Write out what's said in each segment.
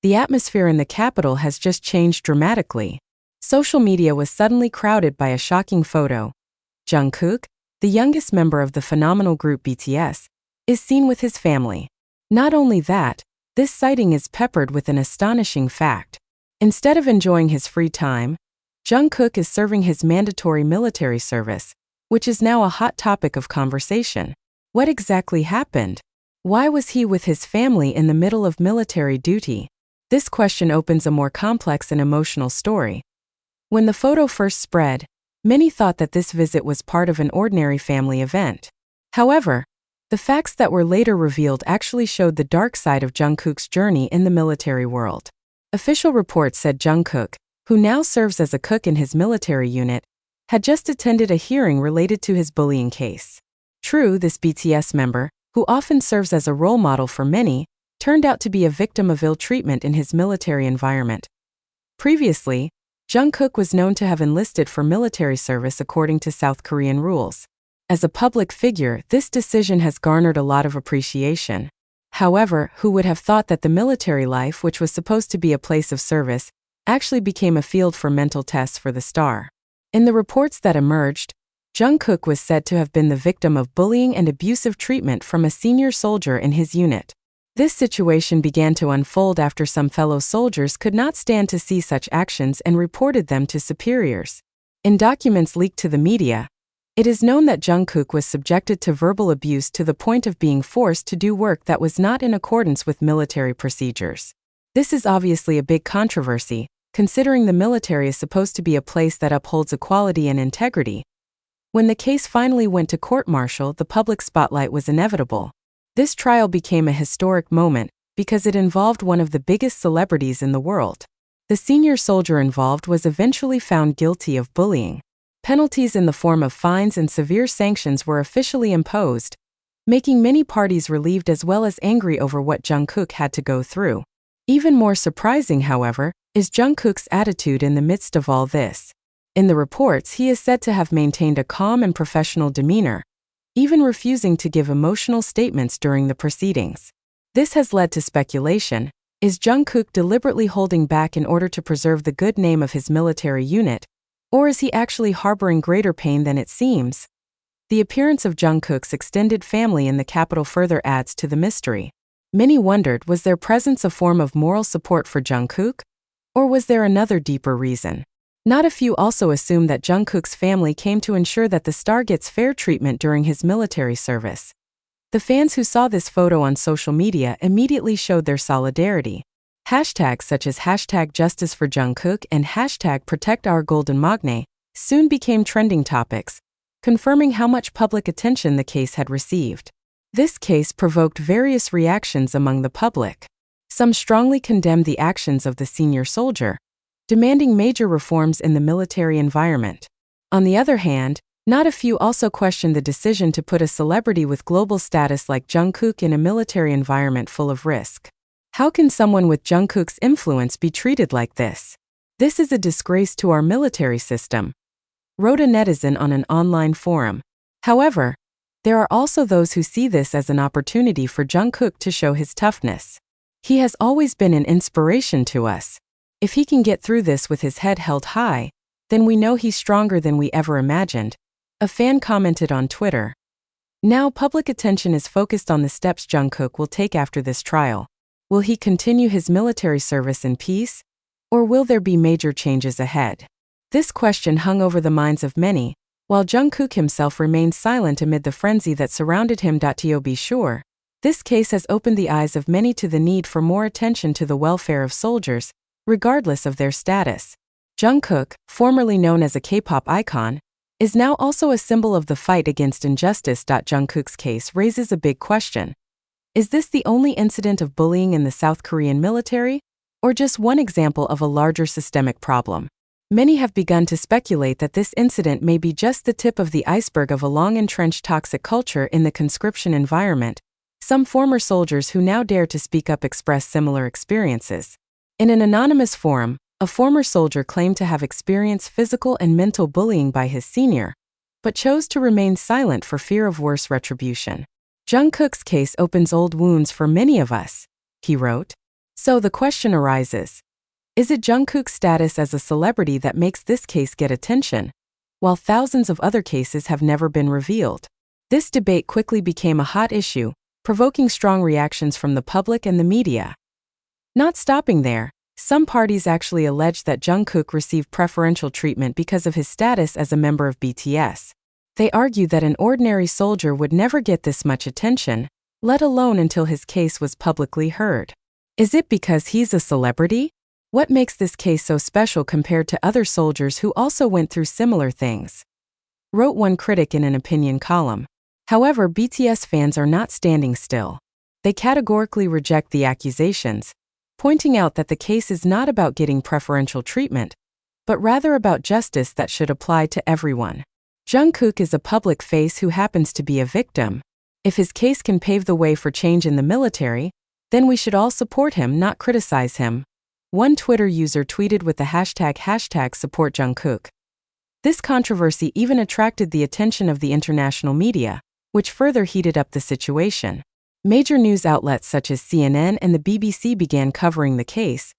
the atmosphere in the capital has just changed dramatically. Social media was suddenly crowded by a shocking photo. Jungkook, the youngest member of the phenomenal group BTS, is seen with his family. Not only that, this sighting is peppered with an astonishing fact. Instead of enjoying his free time, Jungkook is serving his mandatory military service, which is now a hot topic of conversation. What exactly happened? Why was he with his family in the middle of military duty? This question opens a more complex and emotional story. When the photo first spread, many thought that this visit was part of an ordinary family event. However, the facts that were later revealed actually showed the dark side of Jungkook's journey in the military world. Official reports said Jungkook, who now serves as a cook in his military unit, had just attended a hearing related to his bullying case. True, this BTS member, who often serves as a role model for many, turned out to be a victim of ill treatment in his military environment. Previously, Jungkook was known to have enlisted for military service according to South Korean rules. As a public figure, this decision has garnered a lot of appreciation. However, who would have thought that the military life, which was supposed to be a place of service, actually became a field for mental tests for the star? In the reports that emerged, Jungkook was said to have been the victim of bullying and abusive treatment from a senior soldier in his unit. This situation began to unfold after some fellow soldiers could not stand to see such actions and reported them to superiors. In documents leaked to the media, it is known that Jungkook was subjected to verbal abuse to the point of being forced to do work that was not in accordance with military procedures. This is obviously a big controversy, considering the military is supposed to be a place that upholds equality and integrity. When the case finally went to court-martial, the public spotlight was inevitable. This trial became a historic moment because it involved one of the biggest celebrities in the world. The senior soldier involved was eventually found guilty of bullying. Penalties in the form of fines and severe sanctions were officially imposed, making many parties relieved as well as angry over what Jungkook had to go through. Even more surprising, however, is Jungkook's attitude in the midst of all this. In the reports, he is said to have maintained a calm and professional demeanor, even refusing to give emotional statements during the proceedings. This has led to speculation. Is Jungkook deliberately holding back in order to preserve the good name of his military unit? Or is he actually harboring greater pain than it seems? The appearance of Jungkook's extended family in the capital further adds to the mystery. Many wondered, was their presence a form of moral support for Jungkook? Or was there another deeper reason? Not a few also assume that Jungkook's family came to ensure that the star gets fair treatment during his military service. The fans who saw this photo on social media immediately showed their solidarity. Hashtags such as #JusticeForJungkook and #ProtectOurGoldenMagne soon became trending topics, confirming how much public attention the case had received. This case provoked various reactions among the public. Some strongly condemned the actions of the senior soldier, demanding major reforms in the military environment. On the other hand, not a few also questioned the decision to put a celebrity with global status like Jungkook in a military environment full of risk. How can someone with Jungkook's influence be treated like this? This is a disgrace to our military system, wrote a netizen on an online forum. However, there are also those who see this as an opportunity for Jungkook to show his toughness. He has always been an inspiration to us. If he can get through this with his head held high, then we know he's stronger than we ever imagined, a fan commented on Twitter. Now public attention is focused on the steps Jungkook will take after this trial. Will he continue his military service in peace, or will there be major changes ahead? This question hung over the minds of many, while Jungkook himself remained silent amid the frenzy that surrounded him. To be sure, this case has opened the eyes of many to the need for more attention to the welfare of soldiers, regardless of their status. Jungkook, formerly known as a K-pop icon, is now also a symbol of the fight against injustice. Jungkook's case raises a big question. Is this the only incident of bullying in the South Korean military, or just one example of a larger systemic problem? Many have begun to speculate that this incident may be just the tip of the iceberg of a long-entrenched toxic culture in the conscription environment. Some former soldiers who now dare to speak up express similar experiences. In an anonymous forum, a former soldier claimed to have experienced physical and mental bullying by his senior, but chose to remain silent for fear of worse retribution. Jungkook's case opens old wounds for many of us, he wrote. So the question arises, is it Jungkook's status as a celebrity that makes this case get attention, while thousands of other cases have never been revealed? This debate quickly became a hot issue, provoking strong reactions from the public and the media. Not stopping there, some parties actually alleged that Jungkook received preferential treatment because of his status as a member of BTS. They argued that an ordinary soldier would never get this much attention, let alone until his case was publicly heard. Is it because he's a celebrity? What makes this case so special compared to other soldiers who also went through similar things? Wrote one critic in an opinion column. However, BTS fans are not standing still. They categorically reject the accusations, pointing out that the case is not about getting preferential treatment, but rather about justice that should apply to everyone. Jungkook is a public face who happens to be a victim. If his case can pave the way for change in the military, then we should all support him, not criticize him. One Twitter user tweeted with the hashtag #SupportJungkook. This controversy even attracted the attention of the international media, which further heated up the situation. Major news outlets such as CNN and the BBC began covering the case,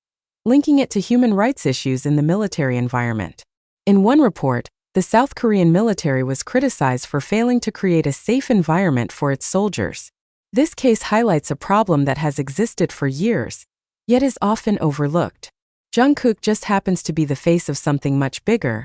linking it to human rights issues in the military environment. In one report, the South Korean military was criticized for failing to create a safe environment for its soldiers. This case highlights a problem that has existed for years, yet is often overlooked. Jungkook just happens to be the face of something much bigger,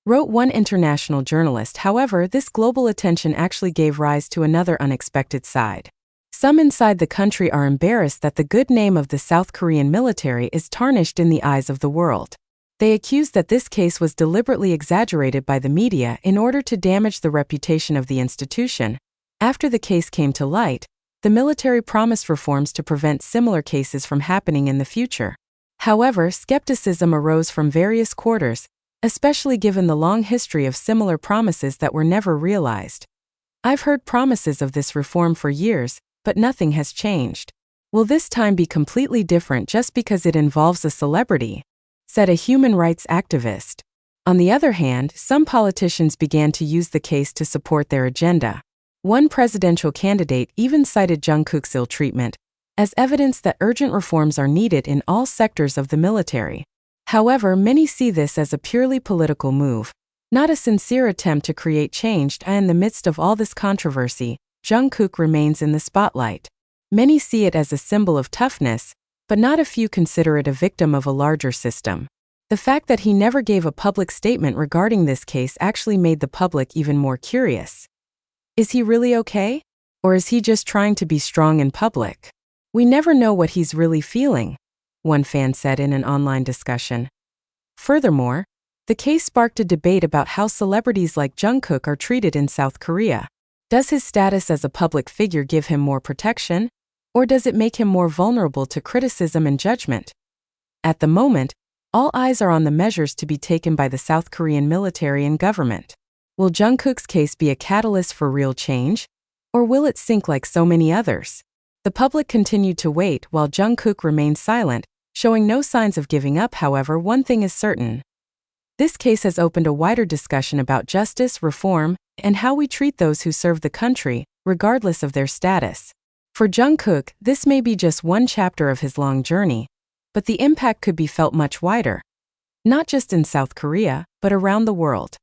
wrote one international journalist. However, this global attention actually gave rise to another unexpected side. Some inside the country are embarrassed that the good name of the South Korean military is tarnished in the eyes of the world. They accuse that this case was deliberately exaggerated by the media in order to damage the reputation of the institution. After the case came to light, the military promised reforms to prevent similar cases from happening in the future. However, skepticism arose from various quarters, especially given the long history of similar promises that were never realized. I've heard promises of this reform for years, but nothing has changed. Will this time be completely different just because it involves a celebrity? Said a human rights activist. On the other hand, some politicians began to use the case to support their agenda. One presidential candidate even cited Jungkook's ill treatment as evidence that urgent reforms are needed in all sectors of the military. However, many see this as a purely political move, not a sincere attempt to create change. And in the midst of all this controversy, Jungkook remains in the spotlight. Many see it as a symbol of toughness, but not a few consider it a victim of a larger system. The fact that he never gave a public statement regarding this case actually made the public even more curious. Is he really okay? Or is he just trying to be strong in public? We never know what he's really feeling, one fan said in an online discussion. Furthermore, the case sparked a debate about how celebrities like Jungkook are treated in South Korea. Does his status as a public figure give him more protection, or does it make him more vulnerable to criticism and judgment? At the moment, all eyes are on the measures to be taken by the South Korean military and government. Will Jungkook's case be a catalyst for real change, or will it sink like so many others? The public continued to wait while Jungkook remained silent, showing no signs of giving up. However, one thing is certain. This case has opened a wider discussion about justice, reform, and how we treat those who serve the country, regardless of their status. For Jungkook, this may be just one chapter of his long journey, but the impact could be felt much wider. Not just in South Korea, but around the world.